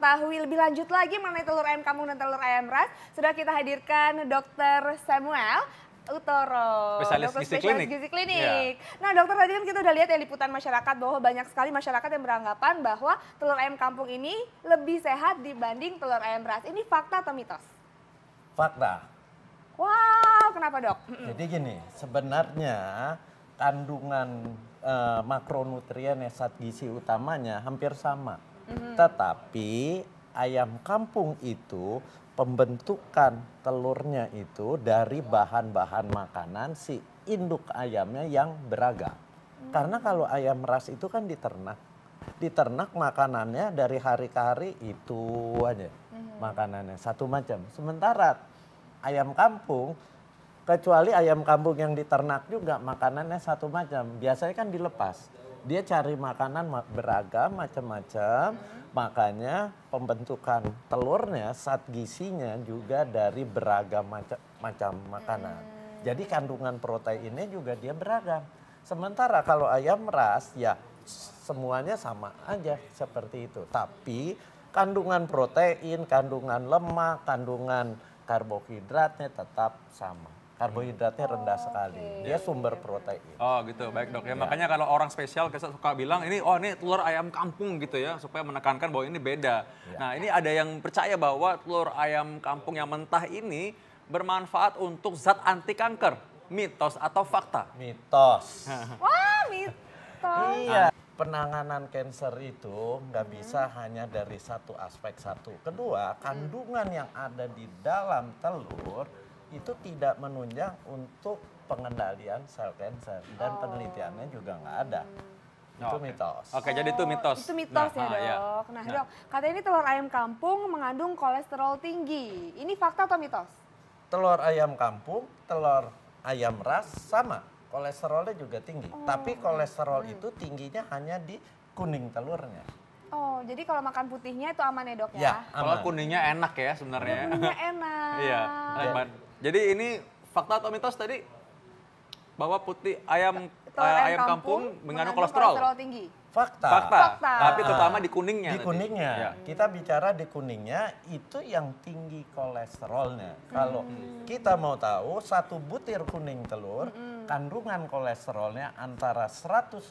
mengetahui lebih lanjut lagi mengenai telur ayam kampung dan telur ayam ras, sudah kita hadirkan Dr. Samuel Utoro, spesialis gizi klinik. Nah dokter, tadi kan kita udah lihat ya liputan masyarakat bahwa banyak sekali masyarakat yang beranggapan bahwa telur ayam kampung ini lebih sehat dibanding telur ayam ras. Ini fakta atau mitos? Fakta. Wow, kenapa dok? Jadi gini, sebenarnya kandungan makronutrien zat gizi utamanya hampir sama. Tetapi ayam kampung itu pembentukan telurnya itu dari bahan-bahan makanan si induk ayamnya yang beragam. Karena kalau ayam ras itu kan diternak. Diternak makanannya dari hari ke hari itu aja. Makanannya satu macam. Sementara ayam kampung, kecuali ayam kampung yang diternak juga makanannya satu macam. Biasanya kan dilepas. Dia cari makanan beragam macam-macam. Makanya pembentukan telurnya, zat gizinya juga dari beragam macam makanan. Jadi kandungan proteinnya juga dia beragam. Sementara kalau ayam ras ya semuanya sama aja seperti itu. Tapi kandungan protein, kandungan lemak, kandungan karbohidratnya tetap sama. Karbohidratnya rendah sekali. Dia sumber protein. Oh gitu, baik dok. Ya, makanya kalau orang spesial kita suka bilang ini, oh ini telur ayam kampung gitu ya. Supaya menekankan bahwa ini beda. Nah ini ada yang percaya bahwa telur ayam kampung yang mentah ini bermanfaat untuk zat anti kanker. Mitos atau fakta? Mitos. Wah, mitos. Iya. Penanganan kanker itu nggak bisa hanya dari satu aspek satu. Kedua, kandungan yang ada di dalam telur itu tidak menunjang untuk pengendalian sel kanker dan penelitiannya juga nggak ada. Itu mitos. Oke, jadi itu mitos. Itu mitos ya dok. Nah dok, katanya ini telur ayam kampung mengandung kolesterol tinggi. Ini fakta atau mitos? Telur ayam kampung, telur ayam ras sama. Kolesterolnya juga tinggi. Tapi kolesterol itu tingginya hanya di kuning telurnya. Oh, jadi kalau makan putihnya itu aman ya dok ya? Ya, Kalau kuningnya enak ya sebenarnya. Kuningnya enak. Iya, aman. Jadi ini fakta atau mitos tadi bahwa putih ayam kampung mengandung kolesterol tinggi. Fakta. Tapi terutama di kuningnya. Di kuningnya. Ya. Kita bicara di kuningnya itu yang tinggi kolesterolnya. Kalau kita mau tahu satu butir kuning telur kandungan kolesterolnya antara 180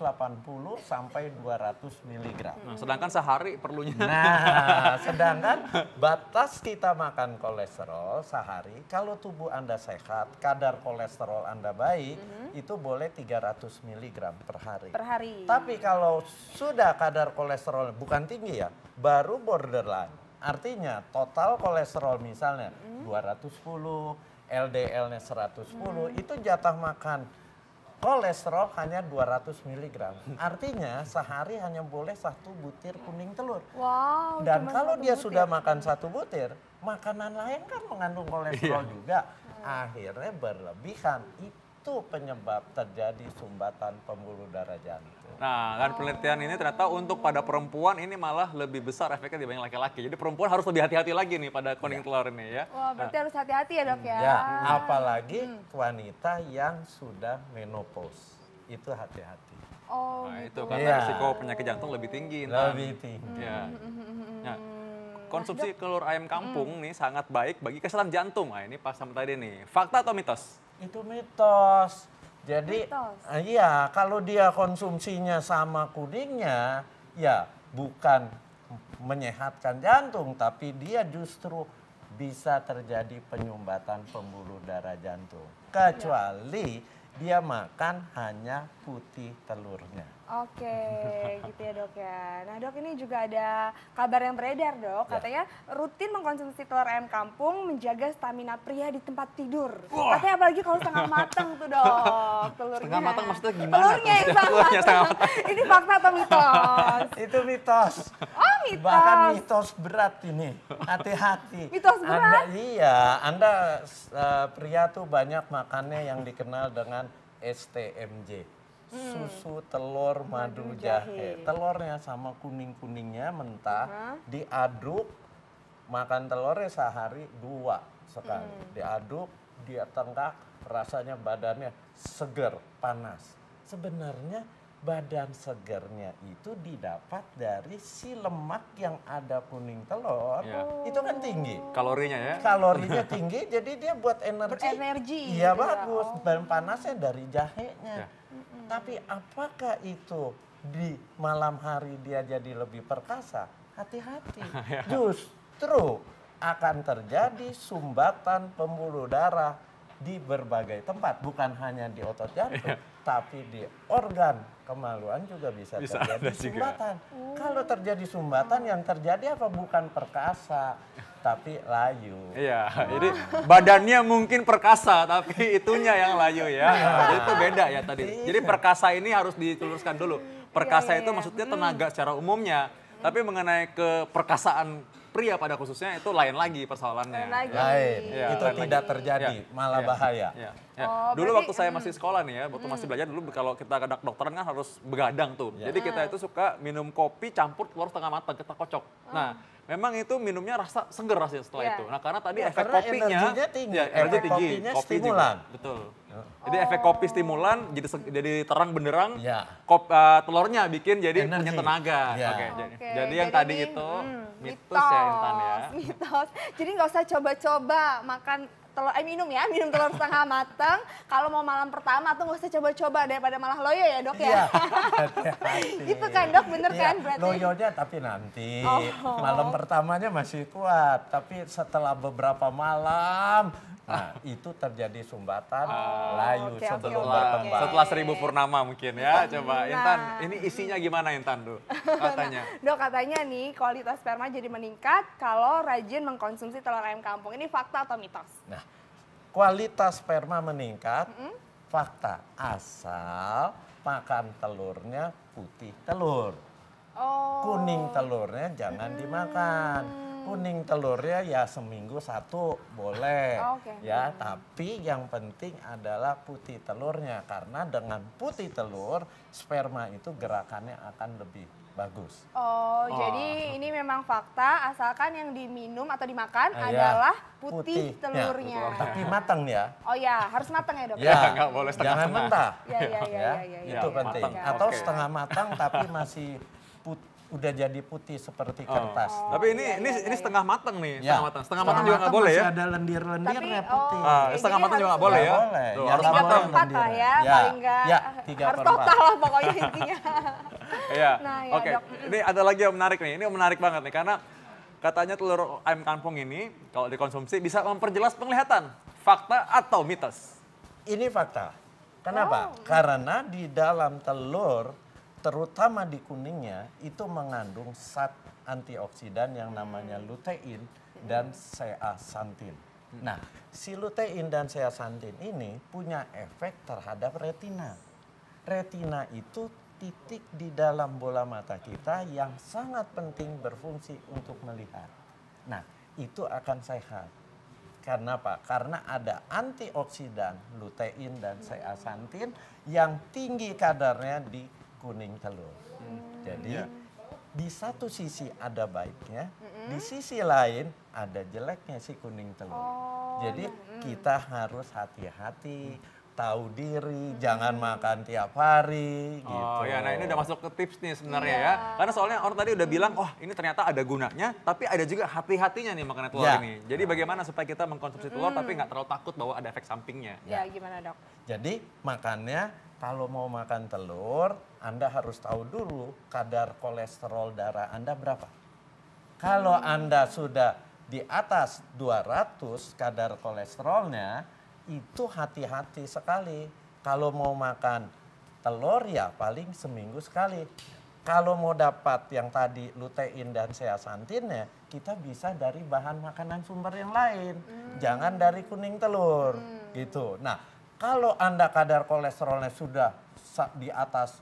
sampai 200 mg. Nah, sedangkan sehari perlunya. Nah, sedangkan batas kita makan kolesterol sehari kalau tubuh Anda sehat, kadar kolesterol Anda baik, itu boleh 300 mg per hari. Per hari. Tapi kalau sudah kadar kolesterol bukan tinggi ya, baru borderline. Artinya total kolesterol misalnya 210, LDL-nya 110, itu jatah makan kolesterol hanya 200 mg. Artinya sehari hanya boleh satu butir kuning telur. Wow. Dan kalau dia sudah makan satu butir, makanan lain kan mengandung kolesterol juga. Akhirnya berlebihan. Itu penyebab terjadi sumbatan pembuluh darah jantung. Nah, kan penelitian ini ternyata untuk pada perempuan ini malah lebih besar efeknya dibanding laki-laki. Jadi perempuan harus lebih hati-hati lagi nih pada kuning telur ini ya. Wah, berarti harus hati-hati ya dok ya. Ya, apalagi wanita yang sudah menopause. Itu hati-hati. Oh, Nah, gitu. itu karena risiko penyakit jantung lebih tinggi. Lebih tinggi. Ya. Nah, konsumsi telur ayam kampung nih sangat baik bagi kesehatan jantung. Nah, ini pas sama tadi nih. Fakta atau mitos? Itu mitos. Jadi, Mitos. iya kalau dia konsumsinya sama kuningnya, ya bukan menyehatkan jantung, tapi dia justru bisa terjadi penyumbatan pembuluh darah jantung. Kecuali dia makan hanya putih telurnya. Oke, gitu ya dok ya. Nah dok, ini juga ada kabar yang beredar dok. Katanya rutin mengkonsumsi telur ayam kampung menjaga stamina pria di tempat tidur. Katanya apalagi kalau setengah matang tuh dok telurnya. Setengah matang maksudnya gimana? Telurnya yang setengah matang. Ini fakta atau mitos? Itu mitos. Oh mitos. Bahkan mitos berat ini. Hati-hati. Mitos berat? Anda pria tuh banyak makannya yang dikenal dengan STMJ. Susu, telur, madu, jahe. Telurnya sama kuning-kuningnya mentah, diaduk, makan telurnya sehari 2 sekali. Diaduk, dia tengkak, rasanya badannya seger, panas. Sebenarnya badan segernya itu didapat dari si lemak yang ada kuning telur, itu kan tinggi. Kalorinya ya. Kalorinya tinggi, jadi dia buat energi. Berenergi Iya gitu ya. bagus, dan panasnya dari jahenya. Tapi apakah itu di malam hari dia jadi lebih perkasa? Hati-hati. Justru akan terjadi sumbatan pembuluh darah di berbagai tempat, bukan hanya di otot jantung, tapi di organ kemaluan juga bisa terjadi sumbatan. Kalau terjadi sumbatan, yang terjadi apa? Bukan perkasa, tapi layu. Iya, jadi badannya mungkin perkasa, tapi itunya yang layu ya. Jadi itu beda ya tadi. Jadi perkasa ini harus diteluruskan dulu. Perkasa itu maksudnya tenaga secara umumnya, tapi mengenai keperkasaan pria pada khususnya itu lain lagi persoalannya. Lain, Ya, itu tidak terjadi, malah bahaya. Ya. Oh, Dulu berarti, waktu saya masih sekolah nih ya, waktu masih belajar dulu kalau kita ke dokteran kan harus begadang tuh. Jadi kita itu suka minum kopi campur telur setengah matang, kita kocok. Nah, memang itu minumnya rasa seger rasanya setelah itu. Nah, karena tadi efek karena kopinya energinya tinggi, energi efek tinggi, kopinya kopi stimulan. juga. Betul. Jadi efek kopi stimulan jadi terang benderang. Ya. Telurnya bikin jadi punya Energi. tenaga. Ya. Oke, Oke, jadi yang tadi ini, itu mitos ya Intan ya. Mitos. Jadi nggak usah coba-coba makan telur, minum telur setengah matang. Kalau mau malam pertama tuh nggak usah coba-coba daripada malah loyo ya dok ya. Iya, hati-hati. Itu kan dok, bener Iya, kan berarti? loyonya tapi nanti malam pertamanya masih kuat, tapi setelah beberapa malam, nah itu terjadi sumbatan, layu oke, sebelum oke. berkembang. Setelah 1000 purnama mungkin ya. Coba Intan, ini isinya gimana Intan tuh katanya? Dok katanya nih kualitas sperma jadi meningkat kalau rajin mengkonsumsi telur ayam kampung. Ini fakta atau mitos? Nah, kualitas sperma meningkat, fakta, asal makan telurnya putih telur. Oh. Kuning telurnya jangan dimakan. Kuning telurnya ya seminggu satu boleh, Oke. ya. Tapi yang penting adalah putih telurnya, karena dengan putih telur sperma itu gerakannya akan lebih bagus. Oh, jadi ini memang fakta asalkan yang diminum atau dimakan Ah, ya. adalah putih Ya, telurnya. tapi matang ya. Oh ya, harus matang ya dok? Ya, nggak boleh jangan setengah-setengah. mentah. Ya. Itu penting. matang. Atau Oke. setengah matang tapi masih udah jadi putih seperti kertas. Tapi ini setengah matang nih, Ya. setengah matang. Setengah matang juga nggak boleh ya. Masih ada lendir-lendirnya Tapi, putih. Setengah jadi matang juga nggak harus boleh ya. nggak boleh. Tuh, Ya, harus nggak 3 matang. boleh. per 4 lah ya, Ya, paling nggak ya, 3 harus per 4. total lah pokoknya intinya. Iya. Nah, ya, Oke, Dok. ini ada lagi yang menarik nih. Ini menarik banget nih karena katanya telur ayam kampung ini kalau dikonsumsi bisa memperjelas penglihatan. Fakta atau mitos? Ini fakta. Kenapa? Karena di dalam telur, terutama di kuningnya, itu mengandung zat antioksidan yang namanya lutein dan zeaxanthin. Nah, si lutein dan zeaxanthin ini punya efek terhadap retina. Retina itu titik di dalam bola mata kita yang sangat penting berfungsi untuk melihat. Nah, itu akan sehat. Karena apa? Karena ada antioksidan, lutein dan zeaxanthin yang tinggi kadarnya di kuning telur. Jadi di satu sisi ada baiknya, di sisi lain ada jeleknya si kuning telur. Jadi kita harus hati-hati, tahu diri, jangan makan tiap hari gitu. Oh ya, nah ini udah masuk ke tips nih sebenarnya ya. Karena soalnya orang tadi udah bilang, oh ini ternyata ada gunanya, tapi ada juga hati-hatinya nih makan telur Ya. ini. Jadi bagaimana supaya kita mengkonsumsi telur tapi nggak terlalu takut bahwa ada efek sampingnya? Ya gimana dok? Jadi makannya kalau mau makan telur, Anda harus tahu dulu kadar kolesterol darah Anda berapa. Kalau Anda sudah di atas 200 kadar kolesterolnya, itu hati-hati sekali. Kalau mau makan telur ya paling seminggu sekali. Kalau mau dapat yang tadi lutein dan zeaxanthinnya, kita bisa dari bahan makanan sumber yang lain. Jangan dari kuning telur gitu. Nah, kalau Anda kadar kolesterolnya sudah di atas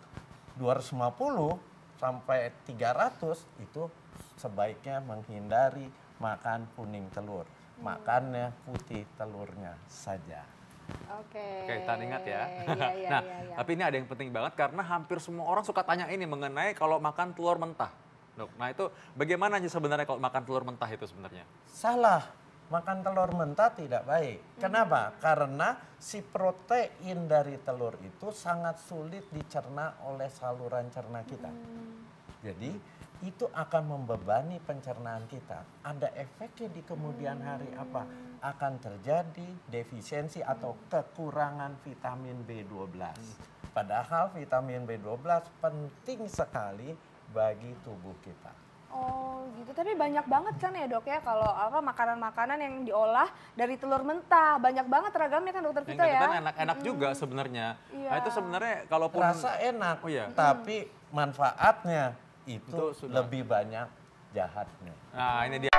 250 sampai 300, itu sebaiknya menghindari makan kuning telur. Makannya putih telurnya saja. Oke. Oke, kita ingat ya. Iya, Nah, iya. tapi ini ada yang penting banget karena hampir semua orang suka tanya ini mengenai kalau makan telur mentah. Dok, nah itu bagaimana sih sebenarnya kalau makan telur mentah itu sebenarnya? Salah. makan telur mentah tidak baik. Kenapa? Karena si protein dari telur itu sangat sulit dicerna oleh saluran cerna kita. Jadi itu akan membebani pencernaan kita. Ada efeknya di kemudian hari apa? Akan terjadi defisiensi atau kekurangan vitamin B12. Padahal vitamin B12 penting sekali bagi tubuh kita. Oh gitu, tapi banyak banget kan ya dok ya kalau apa makanan-makanan yang diolah dari telur mentah. Banyak banget ragamnya kan dokter Vito ya. Kan enak-enak juga sebenarnya. Iya. Nah itu sebenarnya kalaupun Rasa enak, Oh, iya. tapi manfaatnya itu Itu sudah. lebih banyak jahatnya. Nah ini dia.